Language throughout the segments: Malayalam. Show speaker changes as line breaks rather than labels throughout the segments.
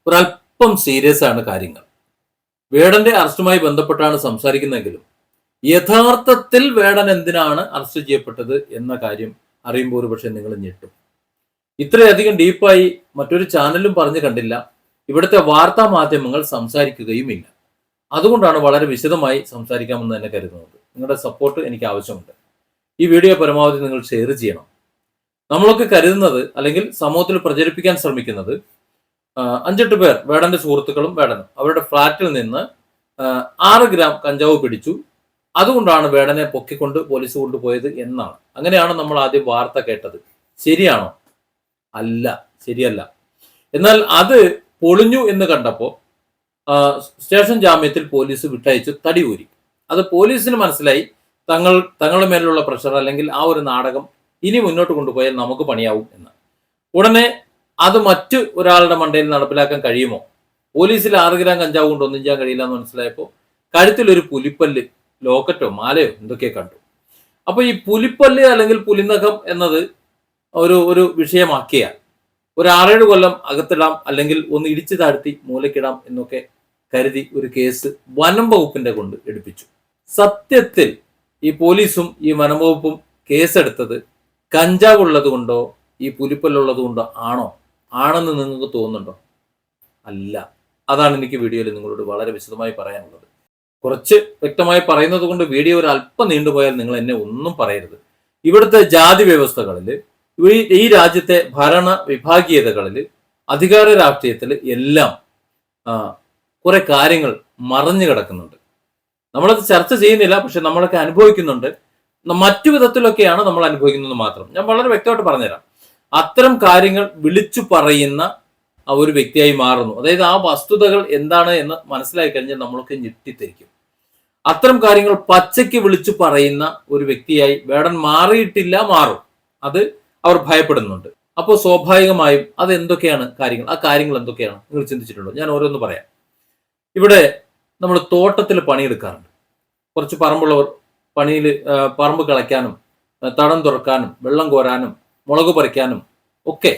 ഒരല്പം സീരിയസ് ആണ് കാര്യങ്ങൾ. വേടന്റെ അറസ്റ്റുമായി ബന്ധപ്പെട്ടാണ് സംസാരിക്കുന്നതെങ്കിലും യഥാർത്ഥത്തിൽ വേടൻ എന്തിനാണ് അറസ്റ്റ് ചെയ്യപ്പെട്ടത് എന്ന കാര്യം അറിയുമ്പോൾ ഒരുപക്ഷെ നിങ്ങൾ ഞെട്ടും. ഇത്രയധികം ഡീപ്പായി മറ്റൊരു ചാനലും പറഞ്ഞു കണ്ടില്ല. ഇവിടുത്തെ വാർത്താ മാധ്യമങ്ങൾ സംസാരിക്കുകയുമില്ല. അതുകൊണ്ടാണ് വളരെ വിശദമായി സംസാരിക്കാമെന്ന് തന്നെ കരുതുന്നത്. നിങ്ങളുടെ സപ്പോർട്ട് എനിക്ക് ആവശ്യമുണ്ട്. ഈ വീഡിയോ പരമാവധി നിങ്ങൾ ഷെയർ ചെയ്യണം. നമ്മളൊക്കെ കരുതുന്നത് അല്ലെങ്കിൽ സമൂഹത്തിൽ പ്രചരിപ്പിക്കാൻ ശ്രമിക്കുന്നത് 5-8 പേർ വേടന്റെ സുഹൃത്തുക്കളും വേടനും അവരുടെ ഫ്ളാറ്റിൽ നിന്ന് 6 ഗ്രാം കഞ്ചാവ് പിടിച്ചു, അതുകൊണ്ടാണ് വേടനെ പൊക്കിക്കൊണ്ട് പോലീസ് കൊണ്ടുപോയത് എന്നാണ്. അങ്ങനെയാണ് നമ്മൾ ആദ്യം വാർത്ത കേട്ടത്. ശരിയാണോ? അല്ല, ശരിയല്ല. എന്നാൽ അത് പൊളിഞ്ഞു എന്ന് കണ്ടപ്പോൾ സ്റ്റേഷൻ ജാമ്യത്തിൽ പോലീസ് വിട്ടയച്ചു തടിയൂരി. അത് പോലീസിന് മനസ്സിലായി തങ്ങളുടെ മേലുള്ള പ്രഷർ അല്ലെങ്കിൽ ആ ഒരു നാടകം ഇനി മുന്നോട്ട് കൊണ്ടുപോയാൽ നമുക്ക് പണിയാവും എന്ന്. ഉടനെ അത് മറ്റു ഒരാളുടെ മണ്ടയിൽ നടപ്പിലാക്കാൻ കഴിയുമോ? പോലീസിൽ 6 ഗ്രാം കഞ്ചാവ് കൊണ്ട് ഒന്നും ചെയ്യാൻ കഴിയില്ല എന്ന് മനസ്സിലായപ്പോൾ കഴുത്തിലൊരു പുലിപ്പല്ല് ലോക്കറ്റോ മാലയോ എന്തൊക്കെ കണ്ടു. അപ്പൊ ഈ പുലിപ്പല്ല് അല്ലെങ്കിൽ പുലിനഖം എന്നത് ഒരു വിഷയമാക്കിയാൽ ഒരു 6-7 കൊല്ലം അകത്തിടാം, അല്ലെങ്കിൽ ഒന്ന് ഇടിച്ചു താഴ്ത്തി മൂലക്കിടാം എന്നൊക്കെ കരുതി ഒരു കേസ് വനം വകുപ്പിന്റെ കൊണ്ട് എടുപ്പിച്ചു. സത്യത്തിൽ ഈ പോലീസും ഈ വനം വകുപ്പും കേസെടുത്തത് കഞ്ചാവ് ഉള്ളത് കൊണ്ടോ ഈ പുലിപ്പല്ലുള്ളത് കൊണ്ടോ ആണെന്ന് നിങ്ങൾക്ക് തോന്നുന്നുണ്ടോ? അല്ല. അതാണ് എനിക്ക് വീഡിയോയിൽ നിങ്ങളോട് വളരെ വിശദമായി പറയാനുള്ളത്. കുറച്ച് വ്യക്തമായി പറയുന്നത് കൊണ്ട് വീഡിയോ ഒരു അല്പം നീണ്ടുപോയാൽ നിങ്ങൾ എന്നെ ഒന്നും പറയരുത്. ഇവിടുത്തെ ജാതി വ്യവസ്ഥകളിൽ, ഈ രാജ്യത്തെ ഭരണ വിഭാഗീയതകളിൽ, അധികാര രാഷ്ട്രീയത്തിൽ എല്ലാം കുറെ കാര്യങ്ങൾ മറഞ്ഞു കിടക്കുന്നുണ്ട്. നമ്മളത് ചർച്ച ചെയ്യുന്നില്ല, പക്ഷെ നമ്മളൊക്കെ അനുഭവിക്കുന്നുണ്ട്. മറ്റു വിധത്തിലൊക്കെയാണ് നമ്മൾ അനുഭവിക്കുന്നത് മാത്രം. ഞാൻ വളരെ വ്യക്തമായിട്ട് പറഞ്ഞുതരാം. അത്തരം കാര്യങ്ങൾ വിളിച്ചു പറയുന്ന ഒരു വ്യക്തിയായി മാറുന്നു. അതായത് ആ വസ്തുതകൾ എന്താണ് എന്ന് മനസ്സിലാക്കി കഴിഞ്ഞാൽ നമ്മളൊക്കെ ഞെട്ടിത്തിരിക്കും. അത്തരം കാര്യങ്ങൾ പച്ചയ്ക്ക് വിളിച്ചു പറയുന്ന ഒരു വ്യക്തിയായി വേടൻ മാറിയിട്ടില്ല, മാറും. അത് അവർ ഭയപ്പെടുന്നുണ്ട്. അപ്പോൾ സ്വാഭാവികമായും അത് എന്തൊക്കെയാണ് കാര്യങ്ങൾ, ആ കാര്യങ്ങൾ എന്തൊക്കെയാണ് നിങ്ങൾ ചിന്തിച്ചിട്ടുണ്ടോ? ഞാൻ ഓരോന്ന് പറയാം. ഇവിടെ നമ്മൾ തോട്ടത്തിൽ പണിയെടുക്കാറുണ്ട്. കുറച്ച് പറമ്പുള്ളവർ പണിയിൽ പറമ്പ് കളയ്ക്കാനും തടം തുറക്കാനും വെള്ളം കോരാനും മുളക് പറിക്കാനും ഒക്കെ,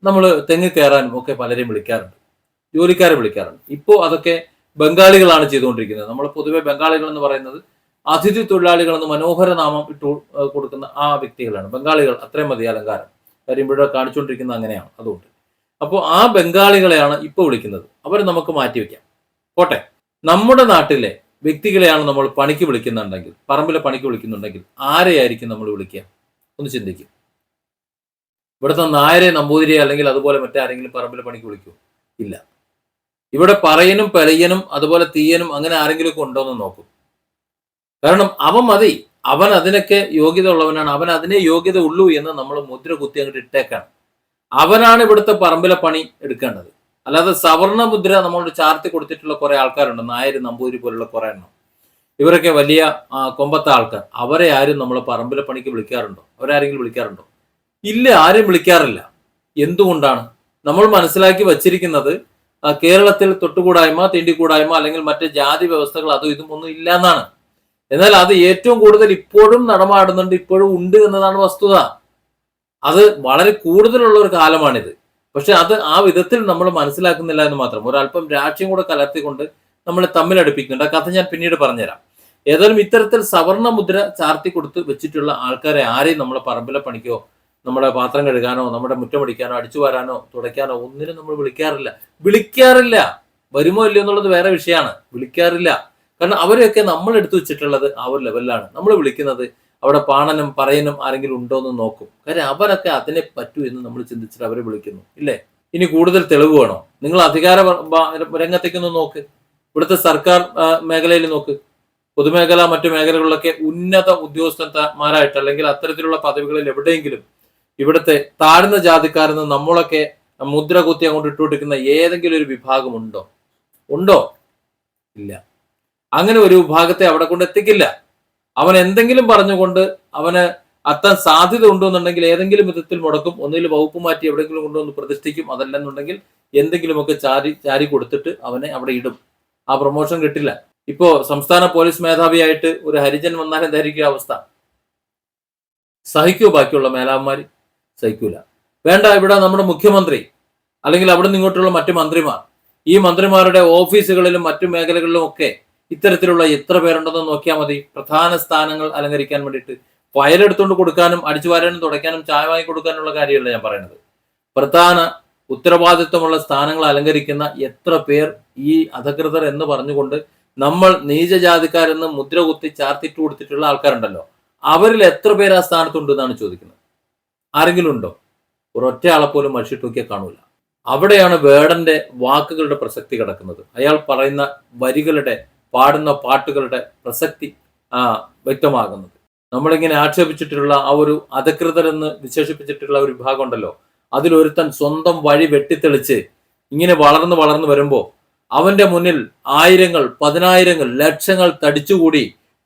നമ്മൾ തെങ്ങ് കയറാനും ഒക്കെ പലരെയും വിളിക്കാറുണ്ട്, ജോലിക്കാരെ വിളിക്കാറുണ്ട്. ഇപ്പോൾ അതൊക്കെ ബംഗാളികളാണ് ചെയ്തുകൊണ്ടിരിക്കുന്നത്. നമ്മൾ പൊതുവെ ബംഗാളികൾ എന്ന് പറയുന്നത് അതിഥി തൊഴിലാളികൾ എന്ന് മനോഹര നാമം ഇട്ടു കൊടുക്കുന്ന ആ വ്യക്തികളാണ് ബംഗാളികൾ. അത്രയും മതി അലങ്കാരം. കാര്യം ഇവിടെ കാണിച്ചുകൊണ്ടിരിക്കുന്നത് അങ്ങനെയാണ്. അതുകൊണ്ട് അപ്പോൾ ആ ബംഗാളികളെയാണ് ഇപ്പോൾ വിളിക്കുന്നത്. അവരെ നമുക്ക് മാറ്റിവെക്കാം, പോട്ടെ. നമ്മുടെ നാട്ടിലെ വ്യക്തികളെയാണ് നമ്മൾ പണിക്ക് വിളിക്കുന്നുണ്ടെങ്കിൽ, പറമ്പിലെ പണിക്ക് വിളിക്കുന്നുണ്ടെങ്കിൽ ആരെയായിരിക്കും നമ്മൾ വിളിക്കുക? ഒന്ന് ചിന്തിക്കും. ഇവിടുത്തെ നായരെ, നമ്പൂതിരിയെ അല്ലെങ്കിൽ അതുപോലെ മറ്റാരെങ്കിലും പറമ്പിലെ പണിക്ക് വിളിക്കുമോ? ഇല്ല. ഇവിടെ പറയനും പെലയനും അതുപോലെ തീയനും അങ്ങനെ ആരെങ്കിലും ഒക്കെ ഉണ്ടോ എന്ന് നോക്കും. കാരണം അവൻ മതി, അവൻ അതിനൊക്കെ യോഗ്യത ഉള്ളവനാണ്, അവൻ അതിനെ യോഗ്യത ഉള്ളൂ എന്ന് നമ്മൾ മുദ്ര കുത്തി അങ്ങോട്ട് ഇട്ടേക്കാണ്. അവനാണ് ഇവിടുത്തെ പറമ്പിലെ പണി എടുക്കേണ്ടത്. അല്ലാതെ സവർണ മുദ്ര നമ്മളോട് ചാർത്തി കൊടുത്തിട്ടുള്ള കുറെ ആൾക്കാരുണ്ട്, നായർ, നമ്പൂതിരി പോലുള്ള കുറെ എണ്ണം. ഇവരൊക്കെ വലിയ കൊമ്പത്തെ ആൾക്കാർ. അവരെ ആരും നമ്മൾ പറമ്പിലെ പണിക്ക് വിളിക്കാറുണ്ടോ? അവരാരെങ്കിലും വിളിക്കാറുണ്ടോ? ഇല്ല, ആരും വിളിക്കാറില്ല. എന്തുകൊണ്ടാണ്? നമ്മൾ മനസ്സിലാക്കി വച്ചിരിക്കുന്നത് കേരളത്തിൽ തൊട്ടുകൂടായ്മ, തീണ്ടിക്കൂടായ്മ അല്ലെങ്കിൽ മറ്റ് ജാതി വ്യവസ്ഥകൾ അതും ഇതും ഒന്നും ഇല്ല എന്നാണ്. എന്നാൽ അത് ഏറ്റവും കൂടുതൽ ഇപ്പോഴും നടമാടുന്നുണ്ട്, ഇപ്പോഴും ഉണ്ട് എന്നതാണ് വസ്തുത. അത് വളരെ കൂടുതലുള്ള ഒരു കാലമാണിത്. പക്ഷെ അത് ആ വിധത്തിൽ നമ്മൾ മനസ്സിലാക്കുന്നില്ല എന്ന് മാത്രം. ഒരല്പം രാഷ്ട്രീയം കൂടെ കലർത്തിക്കൊണ്ട് നമ്മളെ തമ്മിലടുപ്പിക്കുന്നുണ്ട്. ആ കഥ ഞാൻ പിന്നീട് പറഞ്ഞുതരാം. ഏതായാലും ഇത്തരത്തിൽ സവർണ മുദ്ര ചാർത്തി കൊടുത്ത് വെച്ചിട്ടുള്ള ആൾക്കാരെ ആരെയും നമ്മളെ പറമ്പിലെ പണിക്കോ നമ്മുടെ പാത്രം കഴുകാനോ നമ്മുടെ മുറ്റമടിക്കാനോ അടിച്ചു വാരാനോ തുടയ്ക്കാനോ ഒന്നിനും നമ്മൾ വിളിക്കാറില്ല. വരുമോ ഇല്ലയോ എന്നുള്ളത് വേറെ വിഷയമാണ്. വിളിക്കാറില്ല. കാരണം അവരെയൊക്കെ നമ്മൾ എടുത്തു വെച്ചിട്ടുള്ളത് ആ ഒരു ലെവലിലാണ്. നമ്മൾ വിളിക്കുന്നത് അവിടെ പാണനും പറയനും ആരെങ്കിലും ഉണ്ടോ എന്ന് നോക്കും. കാര്യം അവരൊക്കെ അതിനെ പറ്റൂ എന്ന് നമ്മൾ ചിന്തിച്ചിട്ട് അവരെ വിളിക്കുന്നു, ഇല്ലേ? ഇനി കൂടുതൽ തെളിവ് വേണോ? നിങ്ങൾ അധികാര രംഗത്തേക്കൊന്ന് നോക്ക്. ഇവിടുത്തെ സർക്കാർ മേഖലയിൽ നോക്ക്. പൊതുമേഖല മറ്റു മേഖലകളിലൊക്കെ ഉന്നത ഉദ്യോഗസ്ഥന്മാരായിട്ട് അല്ലെങ്കിൽ അത്തരത്തിലുള്ള പദവികളിൽ എവിടെയെങ്കിലും ഇവിടുത്തെ താഴ്ന്ന ജാതിക്കാരെന്ന് നമ്മളൊക്കെ മുദ്ര കുത്തി അങ്ങോട്ട് ഇട്ടുകൊണ്ടിരിക്കുന്ന ഏതെങ്കിലും ഒരു വിഭാഗം ഉണ്ടോ? ഇല്ല. അങ്ങനെ ഒരു വിഭാഗത്തെ അവിടെ കൊണ്ട് എത്തിക്കില്ല. അവൻ എന്തെങ്കിലും പറഞ്ഞുകൊണ്ട് അവന് അത്താൻ സാധ്യത ഉണ്ടോന്നുണ്ടെങ്കിൽ ഏതെങ്കിലും വിധത്തിൽ മുടക്കും. ഒന്നിൽ വകുപ്പ് മാറ്റി എവിടെയെങ്കിലും കൊണ്ടുവന്ന് പ്രതിഷ്ഠിക്കും. അതല്ലെന്നുണ്ടെങ്കിൽ എന്തെങ്കിലുമൊക്കെ ചാരി കൊടുത്തിട്ട് അവനെ അവിടെ ഇടും. ആ പ്രൊമോഷൻ കിട്ടില്ല. ഇപ്പോ സംസ്ഥാന പോലീസ് മേധാവിയായിട്ട് ഒരു ഹരിജൻ വന്നാൽ എന്തായിരിക്കും അവസ്ഥ? സഹിക്കൂ? ബാക്കിയുള്ള മേലാവന്മാര് സഹിക്കൂല. വേണ്ട, ഇവിടെ നമ്മുടെ മുഖ്യമന്ത്രി അല്ലെങ്കിൽ അവിടെ നിന്നിങ്ങോട്ടുള്ള മറ്റു മന്ത്രിമാർ ഈ മന്ത്രിമാരുടെ ഓഫീസുകളിലും മറ്റു മേഖലകളിലും ഒക്കെ ഇത്തരത്തിലുള്ള എത്ര പേരുണ്ടെന്ന് നോക്കിയാൽ മതി. പ്രധാന സ്ഥാനങ്ങൾ അലങ്കരിക്കാൻ വേണ്ടിയിട്ട് ഫയൽ എടുത്തുകൊണ്ട് കൊടുക്കാനും അടിച്ചു വാരാനും തുടയ്ക്കാനും ചായ വാങ്ങി കൊടുക്കാനുള്ള കാര്യമല്ല ഞാൻ പറയുന്നത്. പ്രധാന ഉത്തരവാദിത്വമുള്ള സ്ഥാനങ്ങൾ അലങ്കരിക്കുന്ന എത്ര പേർ ഈ അധികൃതർ എന്ന് പറഞ്ഞുകൊണ്ട് നമ്മൾ നീചജാതിക്കാരെന്ന് മുദ്ര കുത്തി ചാർത്തിട്ട് കൊടുത്തിട്ടുള്ള ആൾക്കാരുണ്ടല്ലോ, അവരിൽ എത്ര പേർ ആ സ്ഥാനത്തുണ്ട് എന്നാണ് ചോദിക്കുന്നത്. ആരെങ്കിലും ഉണ്ടോ? ഒരൊറ്റ ആളെ പോലും മനുഷ്യ തൂക്കിയാൽ കാണൂല. അവിടെയാണ് വേടന്റെ വാക്കുകളുടെ പ്രസക്തി കിടക്കുന്നത്. അയാൾ പറയുന്ന വരികളുടെ, പാടുന്ന പാട്ടുകളുടെ പ്രസക്തി വ്യക്തമാകുന്നത്. നമ്മളിങ്ങനെ ആക്ഷേപിച്ചിട്ടുള്ള ആ ഒരു അധികൃതരെന്ന് വിശേഷിപ്പിച്ചിട്ടുള്ള ഒരു വിഭാഗം ഉണ്ടല്ലോ, അതിലൊരുത്തൻ സ്വന്തം വഴി വെട്ടിത്തെളിച്ച് ഇങ്ങനെ വളർന്നു വളർന്നു വരുമ്പോൾ അവന്റെ മുന്നിൽ ആയിരങ്ങൾ, പതിനായിരങ്ങൾ, ലക്ഷങ്ങൾ തടിച്ചുകൂടി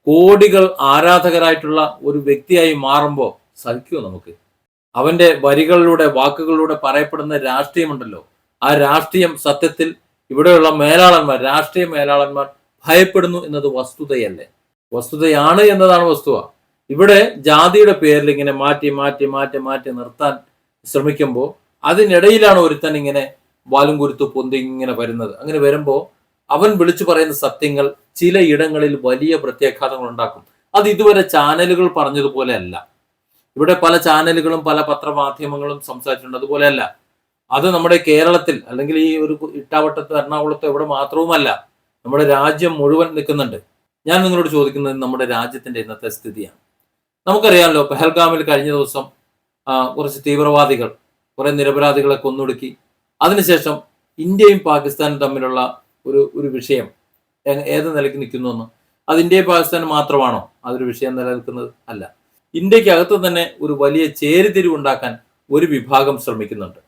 കോടികൾ ആരാധകരായിട്ടുള്ള ഒരു വ്യക്തിയായി മാറുമ്പോൾ സഹിക്കുമോ നമുക്ക്? അവന്റെ വരികളിലൂടെ, വാക്കുകളിലൂടെ പറയപ്പെടുന്ന രാഷ്ട്രീയമുണ്ടല്ലോ, ആ രാഷ്ട്രീയം സത്യത്തിൽ ഇവിടെയുള്ള മേലാളന്മാർ, രാഷ്ട്രീയ മേലാളന്മാർ ഭയപ്പെടുന്നു എന്നത് വസ്തുതയല്ലേ? വസ്തുതയാണ് എന്നതാണ് വസ്തുത. ഇവിടെ ജാതിയുടെ പേരിൽ ഇങ്ങനെ മാറ്റി മാറ്റി മാറ്റി മാറ്റി നിർത്താൻ ശ്രമിക്കുമ്പോൾ അതിനിടയിലാണ് ഒരുത്തൻ ഇങ്ങനെ വാലും കുരുത്തു പൊന്തി ഇങ്ങനെ വരുന്നത്. അങ്ങനെ വരുമ്പോൾ അവൻ വിളിച്ചു പറയുന്ന സത്യങ്ങൾ ചിലയിടങ്ങളിൽ വലിയ പ്രത്യാഘാതങ്ങൾ ഉണ്ടാക്കും. അത് ഇതുവരെ ചാനലുകൾ പറഞ്ഞതുപോലെ അല്ല. ഇവിടെ പല ചാനലുകളും പല പത്രമാധ്യമങ്ങളും സംസാരിച്ചിട്ടുണ്ട്. അതുപോലെയല്ല. അത് നമ്മുടെ കേരളത്തിൽ അല്ലെങ്കിൽ ഈ ഒരു ഇട്ടാവട്ടത്ത്, എറണാകുളത്ത് എവിടെ മാത്രവുമല്ല, നമ്മുടെ രാജ്യം മുഴുവൻ നിൽക്കുന്നുണ്ട്. ഞാൻ നിങ്ങളോട് ചോദിക്കുന്നത് നമ്മുടെ രാജ്യത്തിന്റെ ഇന്നത്തെ സ്ഥിതിയാണ്. നമുക്കറിയാമല്ലോ, പെഹൽഗാമിൽ കഴിഞ്ഞ ദിവസം കുറച്ച് തീവ്രവാദികൾ കുറെ നിരപരാധികളെ കൊന്നൊടുക്കി. അതിനുശേഷം ഇന്ത്യയും പാകിസ്ഥാനും തമ്മിലുള്ള ഒരു വിഷയം ഏത് നിലയ്ക്ക് നിൽക്കുന്നു എന്ന്, അത് ഇന്ത്യയും പാകിസ്ഥാനും മാത്രമാണോ അതൊരു വിഷയം നിലനിൽക്കുന്നത്? അല്ല. ഇന്ത്യക്കകത്ത് തന്നെ ഒരു വലിയ ചേരിതിരിവുണ്ടാക്കാൻ ഒരു വിഭാഗം ശ്രമിക്കുന്നുണ്ട്.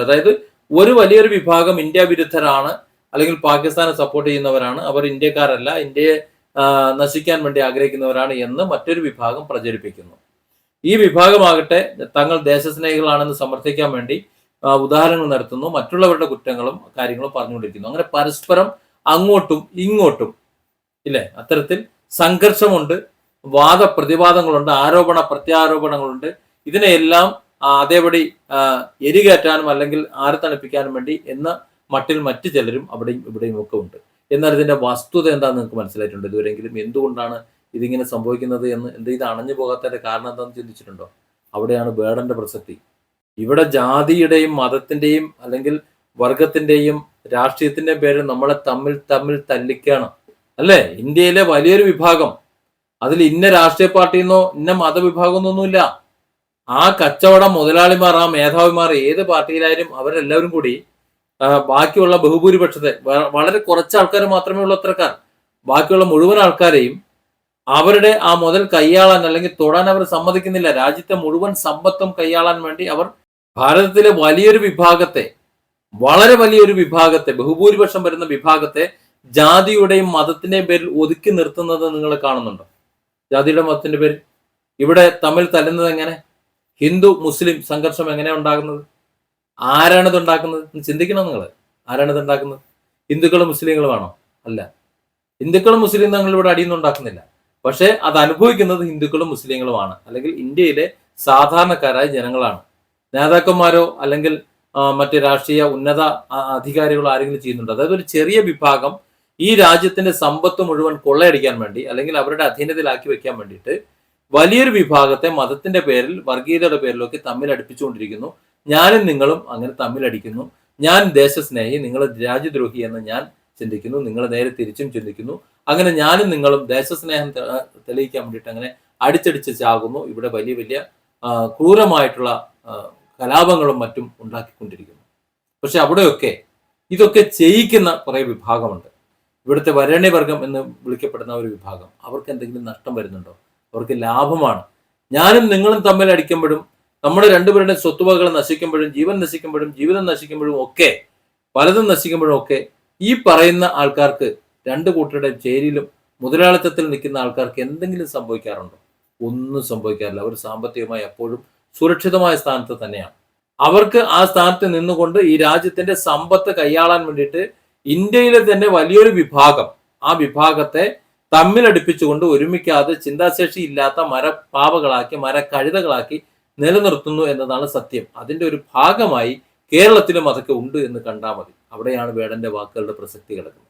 അതായത് ഒരു വലിയൊരു വിഭാഗം ഇന്ത്യ വിരുദ്ധരാണ്, അല്ലെങ്കിൽ പാകിസ്ഥാനെ സപ്പോർട്ട് ചെയ്യുന്നവരാണ്, അവർ ഇന്ത്യക്കാരല്ല, ഇന്ത്യയെ നശിക്കാൻ വേണ്ടി ആഗ്രഹിക്കുന്നവരാണ് എന്ന് മറ്റൊരു വിഭാഗം പ്രചരിപ്പിക്കുന്നു. ഈ വിഭാഗമാകട്ടെ തങ്ങൾ ദേശസ്നേഹികളാണെന്ന് സമർത്ഥിക്കാൻ വേണ്ടി ഉദാഹരണങ്ങൾ നടത്തുന്നു, മറ്റുള്ളവരുടെ കുറ്റങ്ങളും കാര്യങ്ങളും പറഞ്ഞുകൊണ്ടിരിക്കുന്നു. അങ്ങനെ പരസ്പരം അങ്ങോട്ടും ഇങ്ങോട്ടും ഇല്ലേ, അത്തരത്തിൽ സംഘർഷമുണ്ട്, വാദപ്രതിവാദങ്ങളുണ്ട്, ആരോപണ പ്രത്യാരോപണങ്ങളുണ്ട്. ഇതിനെയെല്ലാം അതേപടി എരികേറ്റാനും അല്ലെങ്കിൽ ആരത്തണുപ്പിക്കാനും വേണ്ടി എന്ന മട്ടിൽ മറ്റു ചിലരും അവിടെയും ഇവിടെയും ഒക്കെ ഉണ്ട്. എന്നാൽ ഇതിന്റെ വസ്തുത എന്താണെന്ന് നിങ്ങൾക്ക് മനസ്സിലായിട്ടുണ്ട് ഇതുവരെങ്കിലും? എന്തുകൊണ്ടാണ് ഇതിങ്ങനെ സംഭവിക്കുന്നത് എന്ന്, ഇത് അണഞ്ഞു പോകാത്തതിന്റെ കാരണം എന്താണെന്ന് ചിന്തിച്ചിട്ടുണ്ടോ? അവിടെയാണ് വേടന്റെ പ്രസക്തി. ഇവിടെ ജാതിയുടെയും മതത്തിന്റെയും അല്ലെങ്കിൽ വർഗത്തിന്റെയും രാഷ്ട്രീയത്തിന്റെയും പേരിൽ നമ്മളെ തമ്മിൽ തല്ലിക്കാണ് അല്ലേ? ഇന്ത്യയിലെ വലിയൊരു വിഭാഗം, അതിൽ ഇന്ന രാഷ്ട്രീയ പാർട്ടിന്നോ ഇന്ന മതവിഭാഗമൊന്നുമില്ല. ആ കച്ചവട മുതലാളിമാർ, ആ മേധാവിമാർ ഏത് പാർട്ടിയിലായാലും അവരെല്ലാവരും കൂടി ബാക്കിയുള്ള ബഹുഭൂരിപക്ഷത്തെ, വളരെ കുറച്ച് ആൾക്കാർ മാത്രമേ ഉള്ളൂ അത്രക്കാർ, ബാക്കിയുള്ള മുഴുവൻ ആൾക്കാരെയും അവരുടെ ആ മുതൽ കൈയാളാൻ അല്ലെങ്കിൽ തൊടാൻ അവർ സമ്മതിക്കുന്നില്ല. രാജ്യത്തെ മുഴുവൻ സമ്പത്തും കൈയാളാൻ വേണ്ടി അവർ ഭാരതത്തിലെ വലിയൊരു വിഭാഗത്തെ, വളരെ വലിയൊരു വിഭാഗത്തെ, ബഹുഭൂരിപക്ഷം വരുന്ന വിഭാഗത്തെ ജാതിയുടെയും മതത്തിന്റെയും പേരിൽ ഒതുക്കി നിർത്തുന്നത് നിങ്ങൾ കാണുന്നുണ്ടോ? ജാതിയുടെ മതത്തിന്റെ പേരിൽ ഇവിടെ തമ്മിൽ തല്ലുന്നത് എങ്ങനെ? ഹിന്ദു മുസ്ലിം സംഘർഷം എങ്ങനെയാണ് ഉണ്ടാകുന്നത്? ആരാണിത് ഉണ്ടാക്കുന്നത്? ചിന്തിക്കണം നിങ്ങൾ. ആരാണിത് ഉണ്ടാക്കുന്നത്? ഹിന്ദുക്കളും മുസ്ലിങ്ങളുമാണോ? അല്ല. ഹിന്ദുക്കളും മുസ്ലിം തങ്ങൾ ഇവിടെ അടിയൊന്നും ഉണ്ടാക്കുന്നില്ല. പക്ഷെ അത് അനുഭവിക്കുന്നത് ഹിന്ദുക്കളും മുസ്ലിങ്ങളുമാണ്, അല്ലെങ്കിൽ ഇന്ത്യയിലെ സാധാരണക്കാരായ ജനങ്ങളാണ്. നേതാക്കന്മാരോ അല്ലെങ്കിൽ മറ്റ് രാഷ്ട്രീയ ഉന്നത അധികാരികളോ ആരെങ്കിലും ചെയ്യുന്നുണ്ട്? അതായത് ഒരു ചെറിയ വിഭാഗം ഈ രാജ്യത്തിന്റെ സമ്പത്ത് മുഴുവൻ കൊള്ളയടിക്കാൻ വേണ്ടി അല്ലെങ്കിൽ അവരുടെ അധീനതയിലാക്കി വെക്കാൻ വേണ്ടിയിട്ട് വലിയൊരു വിഭാഗത്തെ മതത്തിന്റെ പേരിൽ, വർഗീയതയുടെ പേരിലൊക്കെ തമ്മിൽ അടുപ്പിച്ചുകൊണ്ടിരിക്കുന്നു. ഞാനും നിങ്ങളും അങ്ങനെ തമ്മിലടിക്കുന്നു. ഞാൻ ദേശസ്നേഹി, നിങ്ങൾ രാജ്യദ്രോഹി എന്ന് ഞാൻ ചിന്തിക്കുന്നു, നിങ്ങൾ നേരെ തിരിച്ചും ചിന്തിക്കുന്നു. അങ്ങനെ ഞാനും നിങ്ങളും ദേശസ്നേഹം തെളിയിക്കാൻ വേണ്ടിയിട്ട് അങ്ങനെ അടിച്ചടിച്ച് ചാകുന്നു. ഇവിടെ വലിയ വലിയ ക്രൂരമായിട്ടുള്ള കലാപങ്ങളും മറ്റും ഉണ്ടാക്കിക്കൊണ്ടിരിക്കുന്നു. പക്ഷെ അവിടെയൊക്കെ ഇതൊക്കെ ചെയ്യിക്കുന്ന കുറെ വിഭാഗമുണ്ട്. ഇവിടുത്തെ വരേണ്യവർഗം എന്ന് വിളിക്കപ്പെടുന്ന ഒരു വിഭാഗം, അവർക്ക് എന്തെങ്കിലും നഷ്ടം വരുന്നുണ്ടോ? അവർക്ക് ലാഭമാണ്. ഞാനും നിങ്ങളും തമ്മിൽ അടിക്കുമ്പോഴും, നമ്മുടെ രണ്ടുപേരുടെ സ്വത്തുവകകൾ നശിക്കുമ്പോഴും, ജീവൻ നശിക്കുമ്പോഴും, ജീവിതം നശിക്കുമ്പോഴും ഒക്കെ, പലതും നശിക്കുമ്പോഴും ഒക്കെ ഈ പറയുന്ന ആൾക്കാർക്ക്, രണ്ടു കൂട്ടരുടെ ചേരിയിലും മുതലാളിത്തത്തിൽ നിൽക്കുന്ന ആൾക്കാർക്ക് എന്തെങ്കിലും സംഭവിക്കാറുണ്ടോ? ഒന്നും സംഭവിക്കാറില്ല. അവർ സാമ്പത്തികമായി എപ്പോഴും സുരക്ഷിതമായ സ്ഥാനത്ത് തന്നെയാണ്. അവർക്ക് ആ സ്ഥാനത്ത് നിന്നുകൊണ്ട് ഈ രാജ്യത്തിന്റെ സമ്പത്ത് കൈയാളാൻ വേണ്ടിയിട്ട് ഇന്ത്യയിലെ തന്നെ വലിയൊരു വിഭാഗം, ആ വിഭാഗത്തെ തമ്മിലടുപ്പിച്ചുകൊണ്ട് ഒരുമിക്കാതെ ചിന്താശേഷി ഇല്ലാത്ത മരപ്പാവകളാക്കി, മരക്കഴുതകളാക്കി നിലനിർത്തുന്നു എന്നതാണ് സത്യം. അതിന്റെ ഒരു ഭാഗമായി കേരളത്തിലും അതൊക്കെ ഉണ്ട് എന്ന് കണ്ടാൽ മതി. അവിടെയാണ് വേടന്റെ വാക്കുകളുടെ പ്രസക്തി കിടക്കുന്നത്.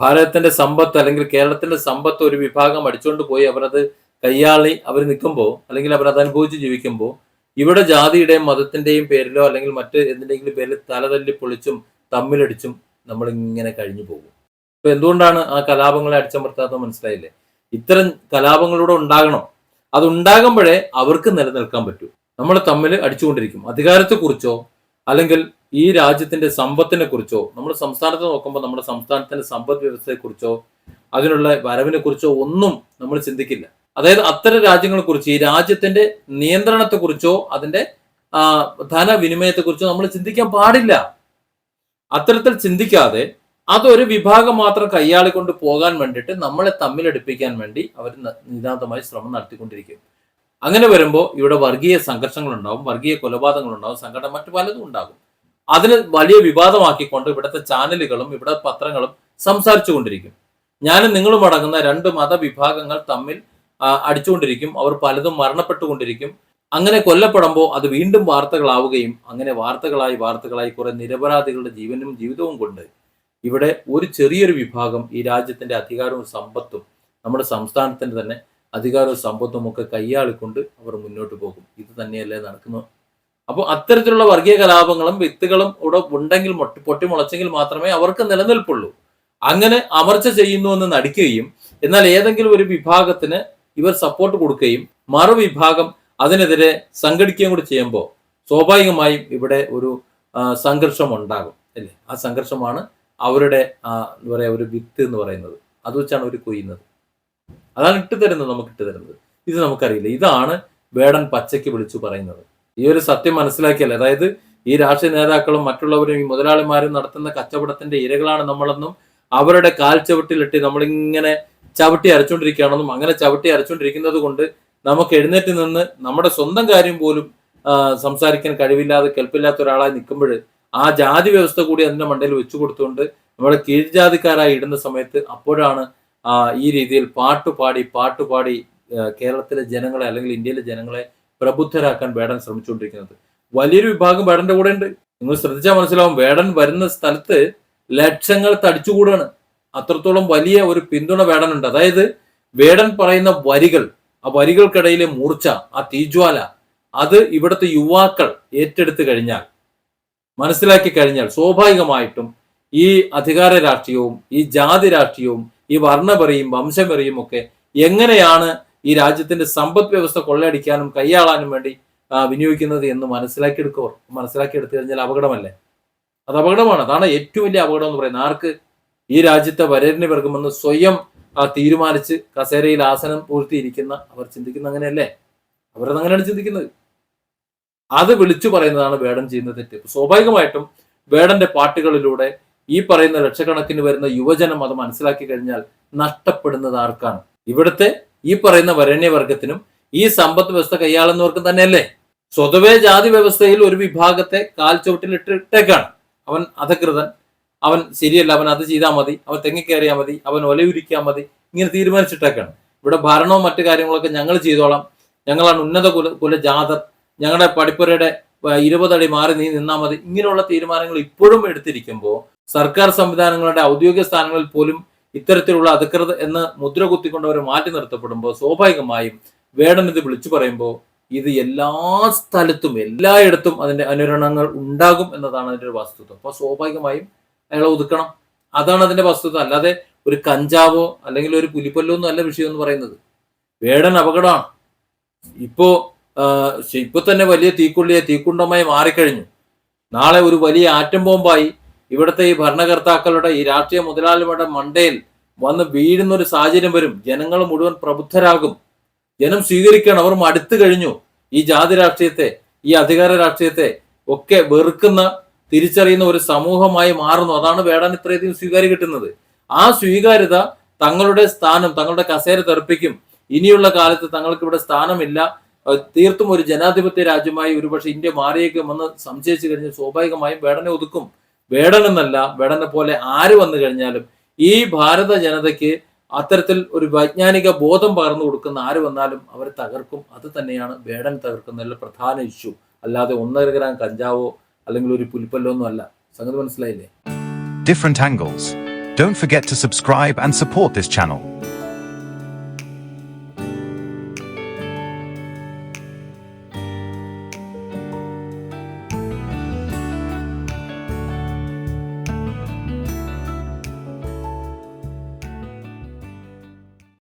ഭാരതത്തിന്റെ സമ്പത്ത് അല്ലെങ്കിൽ കേരളത്തിന്റെ സമ്പത്ത് ഒരു വിഭാഗം അടിച്ചുകൊണ്ട് പോയി അവരത് കയ്യാളി അവർ നിൽക്കുമ്പോൾ, അല്ലെങ്കിൽ അവർ അത് അനുഭവിച്ച് ജീവിക്കുമ്പോൾ, ഇവിടെ ജാതിയുടെയും മതത്തിന്റെയും പേരിലോ അല്ലെങ്കിൽ മറ്റ് എന്തിന്റെങ്കിലും പേരിൽ തലതല്ലി പൊളിച്ചും തമ്മിലടിച്ചും നമ്മൾ ഇങ്ങനെ കഴിഞ്ഞു പോകും. അപ്പൊ എന്തുകൊണ്ടാണ് ആ കലാപങ്ങളെ അടിച്ചമർത്താത്തത് മനസ്സിലായില്ലേ? ഇത്തരം കലാപങ്ങളിലൂടെ ഉണ്ടാകണം. അത് ഉണ്ടാകുമ്പോഴേ അവർക്ക് നിലനിൽക്കാൻ പറ്റൂ. നമ്മൾ തമ്മിൽ അടിച്ചുകൊണ്ടിരിക്കും. അധികാരത്തെക്കുറിച്ചോ അല്ലെങ്കിൽ ഈ രാജ്യത്തിന്റെ സമ്പത്തിനെ കുറിച്ചോ, നമ്മുടെ സംസ്ഥാനത്ത് നോക്കുമ്പോൾ നമ്മുടെ സംസ്ഥാനത്തിന്റെ സമ്പദ് വ്യവസ്ഥയെക്കുറിച്ചോ അതിനുള്ള വരവിനെ കുറിച്ചോ ഒന്നും നമ്മൾ ചിന്തിക്കില്ല. അതായത് അത്തരം രാജ്യങ്ങളെ കുറിച്ച്, ഈ രാജ്യത്തിന്റെ നിയന്ത്രണത്തെക്കുറിച്ചോ അതിന്റെ ധനവിനിമയത്തെക്കുറിച്ചോ നമ്മൾ ചിന്തിക്കാൻ പാടില്ല. അത്തരത്തിൽ ചിന്തിക്കാതെ അതൊരു വിഭാഗം മാത്രം കയ്യാളിക്കൊണ്ട് പോകാൻ വേണ്ടിയിട്ട് നമ്മളെ തമ്മിലടിപ്പിക്കാൻ വേണ്ടി അവർ നിതാന്തമായി ശ്രമം നടത്തിക്കൊണ്ടിരിക്കും. അങ്ങനെ വരുമ്പോൾ ഇവിടെ വർഗീയ സംഘർഷങ്ങൾ ഉണ്ടാവും, വർഗീയ കൊലപാതകങ്ങൾ ഉണ്ടാവും, സംഘടന മറ്റു പലതും ഉണ്ടാകും. അതിന് വലിയ വിവാദമാക്കിക്കൊണ്ട് ഇവിടുത്തെ ചാനലുകളും ഇവിടെ പത്രങ്ങളും സംസാരിച്ചു കൊണ്ടിരിക്കും. ഞാനും നിങ്ങളും അടങ്ങുന്ന രണ്ട് മതവിഭാഗങ്ങൾ തമ്മിൽ അടിച്ചുകൊണ്ടിരിക്കും. അവർ പലതും മരണപ്പെട്ടുകൊണ്ടിരിക്കും. അങ്ങനെ കൊല്ലപ്പെടുമ്പോൾ അത് വീണ്ടും വാർത്തകളാവുകയും അങ്ങനെ വാർത്തകളായി കുറെ നിരപരാധികളുടെ ജീവനും ജീവിതവും കൊണ്ട് ഇവിടെ ഒരു ചെറിയൊരു വിഭാഗം ഈ രാജ്യത്തിന്റെ അധികാരവും സമ്പത്തും നമ്മുടെ സംസ്ഥാനത്തിന്റെ തന്നെ അധികാരവും സമ്പത്തും ഒക്കെ കയ്യാളിക്കൊണ്ട് അവർ മുന്നോട്ട് പോകും. ഇത് തന്നെയല്ലേ നടക്കുന്നത്. അപ്പോൾ അത്തരത്തിലുള്ള വർഗീയ കലാപങ്ങളും വിത്തുകളും ഇവിടെ ഉണ്ടെങ്കിൽ പൊട്ടിമുളച്ചെങ്കിൽ മാത്രമേ അവർക്ക് നിലനിൽപ്പുള്ളൂ. അങ്ങനെ അമർച്ച ചെയ്യുന്നു എന്ന് നടിക്കുകയും എന്നാൽ ഏതെങ്കിലും ഒരു വിഭാഗത്തിന് ഇവർ സപ്പോർട്ട് കൊടുക്കുകയും മറുവിഭാഗം അതിനെതിരെ സംഘടിക്കുകയും കൂടി ചെയ്യുമ്പോൾ സ്വാഭാവികമായും ഇവിടെ ഒരു സംഘർഷം ഉണ്ടാകും അല്ലേ? ആ സംഘർഷമാണ് അവരുടെ എന്താ പറയുക ഒരു വിത്ത് എന്ന് പറയുന്നത്. അത് വെച്ചാണ് അവർ കൊയ്യുന്നത്. അതാണ് നമുക്ക് ഇട്ടുതരുന്നത്. ഇത് നമുക്കറിയില്ല. ഇതാണ് വേടൻ പച്ചയ്ക്ക് വിളിച്ചു പറയുന്നത്. ഈ ഒരു സത്യം മനസ്സിലാക്കിയല്ലേ, അതായത് ഈ രാഷ്ട്രീയ നേതാക്കളും മറ്റുള്ളവരും ഈ മുതലാളിമാരും നടത്തുന്ന കച്ചവടത്തിന്റെ ഇരകളാണ് നമ്മളെന്നും അവരുടെ കാൽ ചവിട്ടിലിട്ട് നമ്മളിങ്ങനെ ചവിട്ടി അരച്ചുകൊണ്ടിരിക്കുകയാണെന്നും അങ്ങനെ ചവിട്ടി അരച്ചുകൊണ്ടിരിക്കുന്നത് കൊണ്ട് നമുക്ക് എഴുന്നേറ്റ് നിന്ന് നമ്മുടെ സ്വന്തം കാര്യം പോലും സംസാരിക്കാൻ കഴിവില്ലാതെ കെൽപ്പില്ലാത്ത ഒരാളായി നിൽക്കുമ്പോൾ ആ ജാതി വ്യവസ്ഥ കൂടി അതിന്റെ മണ്ടയിൽ വെച്ചു കൊടുത്തുകൊണ്ട് നമ്മുടെ കീഴ്ജാതിക്കാരായി ഇടുന്ന സമയത്ത് അപ്പോഴാണ് ഈ രീതിയിൽ പാട്ടുപാടി കേരളത്തിലെ ജനങ്ങളെ അല്ലെങ്കിൽ ഇന്ത്യയിലെ ജനങ്ങളെ പ്രബുദ്ധരാക്കാൻ വേടൻ ശ്രമിച്ചുകൊണ്ടിരിക്കുന്നത്. വലിയൊരു വിഭാഗം വേടന്റെ കൂടെ ഉണ്ട്. നിങ്ങൾ ശ്രദ്ധിച്ചാൽ മനസ്സിലാവും, വേടൻ വരുന്ന സ്ഥലത്ത് ലക്ഷങ്ങൾ തടിച്ചുകൂടാണ്. അത്രത്തോളം വലിയ ഒരു പിന്തുണ വേടനുണ്ട്. അതായത് വേടൻ പറയുന്ന വരികൾ, ആ വരികൾക്കിടയിലെ മൂർച്ച, ആ തീജ്വാല, അത് ഇവിടുത്തെ യുവാക്കൾ ഏറ്റെടുത്ത് കഴിഞ്ഞാൽ, മനസ്സിലാക്കി കഴിഞ്ഞാൽ സ്വാഭാവികമായിട്ടും ഈ അധികാര രാഷ്ട്രീയവും ഈ ജാതി രാഷ്ട്രീയവും ഈ വർണ്ണപെറിയും വംശപെറിയും ഒക്കെ എങ്ങനെയാണ് ഈ രാജ്യത്തിന്റെ സമ്പദ് വ്യവസ്ഥ കൊള്ളയടിക്കാനും കൈയാളാനും വേണ്ടി വിനിയോഗിക്കുന്നത് എന്ന് മനസ്സിലാക്കിയെടുത്തു കഴിഞ്ഞാൽ അപകടമല്ലേ? അത് അപകടമാണ്. അതാണ് ഏറ്റവും വലിയ അപകടം എന്ന് പറയുന്നത്. ആർക്ക്? ഈ രാജ്യത്തെ വരേണ്യ വർഗമെന്ന് സ്വയം തീരുമാനിച്ച് കസേരയിൽ ആസനം പൂഴ്ത്തിയിരിക്കുന്ന അവർ ചിന്തിക്കുന്ന അങ്ങനെയല്ലേ? അവരത് അങ്ങനെയാണ് ചിന്തിക്കുന്നത്. അത് വിളിച്ചു പറയുന്നതാണ് വേടൻ ചെയ്യുന്ന തെറ്റ്. സ്വാഭാവികമായിട്ടും വേടന്റെ പാട്ടുകളിലൂടെ ഈ പറയുന്ന ലക്ഷക്കണക്കിന് വരുന്ന യുവജനം അത് മനസ്സിലാക്കി കഴിഞ്ഞാൽ നഷ്ടപ്പെടുന്നത് ആർക്കാണ്? ഇവിടുത്തെ ഈ പറയുന്ന വരേണ്യവർഗത്തിനും ഈ സമ്പദ് വ്യവസ്ഥ കൈയാളുന്നവർക്കും തന്നെയല്ലേ? സ്വതവേ ജാതി വ്യവസ്ഥയിൽ ഒരു വിഭാഗത്തെ കാൽ ചുവട്ടിലിട്ടേക്കാണ്. അവൻ അധകൃതൻ, അവൻ ശരിയല്ല, അവൻ അത് ചെയ്താൽ മതി, അവൻ തെങ്ങിക്കയറിയാൽ മതി, അവൻ ഒലയുരിക്കാൻ മതി, ഇങ്ങനെ തീരുമാനിച്ചിട്ടേക്കാണ്. ഇവിടെ ഭരണവും മറ്റു കാര്യങ്ങളൊക്കെ ഞങ്ങൾ ചെയ്തോളാം, ഞങ്ങളാണ് ഉന്നത കുലജാതർ, ഞങ്ങളുടെ പടിപ്പുരയുടെ 20 അടി മാറി നീ നിന്നാൽ മതി, ഇങ്ങനെയുള്ള തീരുമാനങ്ങൾ ഇപ്പോഴും എടുത്തിരിക്കുമ്പോൾ സർക്കാർ സംവിധാനങ്ങളുടെ ഔദ്യോഗിക സ്ഥാനങ്ങളിൽ പോലും ഇത്തരത്തിലുള്ള അധികൃത എന്ന് മുദ്ര കുത്തിക്കൊണ്ടവർ മാറ്റി നിർത്തപ്പെടുമ്പോൾ സ്വാഭാവികമായും വേടൻ ഇത് വിളിച്ചു പറയുമ്പോൾ ഇത് എല്ലാ സ്ഥലത്തും എല്ലായിടത്തും അതിന്റെ അനുരണങ്ങൾ ഉണ്ടാകും എന്നതാണ് അതിന്റെ ഒരു വസ്തുത. അപ്പൊ സ്വാഭാവികമായും അയാളെ ഒതുക്കണം. അതാണ് അതിന്റെ വസ്തുത. അല്ലാതെ ഒരു കഞ്ചാവോ അല്ലെങ്കിൽ ഒരു പുലിപ്പല്ലോ ഒന്നും അല്ല വിഷയം എന്ന് പറയുന്നത്. വേടൻ അപകടമാണ്. ഇപ്പൊ തന്നെ വലിയ തീക്കുണ്ടമായി മാറിക്കഴിഞ്ഞു. നാളെ ഒരു വലിയ ആറ്റം ബോംബായി ഇവിടുത്തെ ഈ ഭരണകർത്താക്കളുടെ ഈ രാഷ്ട്രീയ മുതലാളിമാരുടെ മണ്ടയിൽ വന്ന് വീഴുന്ന ഒരു സാഹചര്യം വരും. ജനങ്ങൾ മുഴുവൻ പ്രബുദ്ധരാകും. ജനം സ്വീകരിക്കണം. അവർ മടുത്തു കഴിഞ്ഞു ഈ ജാതി രാഷ്ട്രീയത്തെ, ഈ അധികാര രാഷ്ട്രീയത്തെ ഒക്കെ വെറുക്കുന്ന, തിരിച്ചറിയുന്ന ഒരു സമൂഹമായി മാറുന്നു. അതാണ് വേടൻ ഇത്രയധികം സ്വീകാര്യം കിട്ടുന്നത്. ആ സ്വീകാര്യത തങ്ങളുടെ സ്ഥാനം, തങ്ങളുടെ കസേര തെറിപ്പിക്കും. ഇനിയുള്ള കാലത്ത് തങ്ങൾക്ക് ഇവിടെ സ്ഥാനമില്ല, തീർത്തും ഒരു ജനാധിപത്യ രാജ്യമായി ഒരുപക്ഷെ ഇന്ത്യ മാറിയേക്കുമെന്ന് സംശയിച്ചു കഴിഞ്ഞാൽ സ്വാഭാവികമായും വേടനെ ഒതുക്കും. വേടനെന്നല്ല, വേടനെ പോലെ ആര് വന്നു കഴിഞ്ഞാലും ഈ ഭാരത ജനതയ്ക്ക് അത്തരത്തിൽ ഒരു വൈജ്ഞാനിക ബോധം പകർന്നു കൊടുക്കുന്ന ആര് വന്നാലും അവർ തകർക്കും. അത് തന്നെയാണ് വേടൻ തകർക്കുന്നതിലെ പ്രധാന ഇഷ്യൂ. അല്ലാതെ 1.5 ഗ്രാം കഞ്ചാവോ അല്ലെങ്കിൽ ഒരു പുലിപ്പല്ലോ ഒന്നും അല്ല. സംഗതി മനസ്സിലായില്ലേ?
Different angles. Don't forget to subscribe and support this channel.